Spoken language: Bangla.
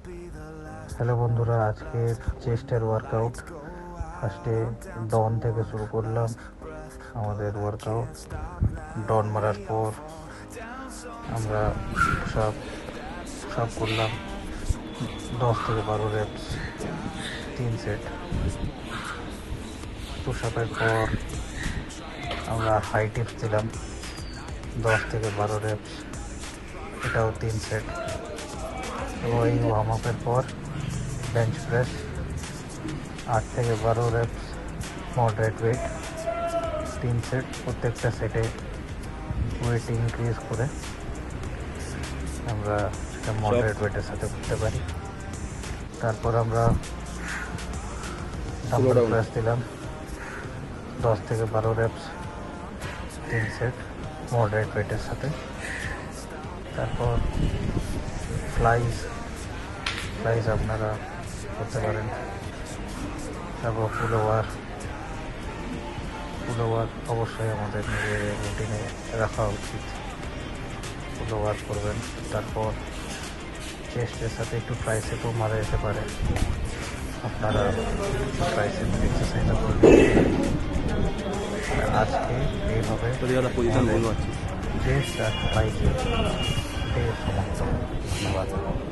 হ্যালো বন্ধুরা, আজকে চেস্টের ওয়ার্কআউট। ফার্স্টে ডন থেকে শুরু করলাম আমাদের ওয়ার্কআউট। ডন মারার পর আমরা সব সব করলাম 10 থেকে 12 রেপস, 3 সেট। পুশ-আপের পর আমরা হাই টিপস দিলাম 10 থেকে 12 রেপস, এটাও 3 সেট। এবং এই ওয়ার্ম আপের পর বেঞ্চ প্রেস 8 থেকে 12 রেপস, মডারেট ওয়েট, 3 সেট। প্রত্যেকটা সেটে ওয়েট ইনক্রিজ করে আমরা সেটা মডারেট ওয়েটের সাথে করতে পারি। তারপর আমরা ডাম্বল প্রেস দিলাম 10 থেকে 12 রেপস, 3 সেট মডারেট ওয়েটের সাথে। তারপর ফ্লাইজ আপনারা করতে পারেন। তারপর পুল ওভার অবশ্যই আমাদের নিজের রুটিনে রাখা উচিত। পুল ওভার করবেন। তারপর চেস্টের সাথে একটু ট্রাইসেপও মারা যেতে পারে, আপনারা ট্রাইসেপ এক্সারসাইজও করবেন। আজকে এইভাবে চেস্ট আর ট্রাইসেপ সমাপ্ত। ধন্যবাদ।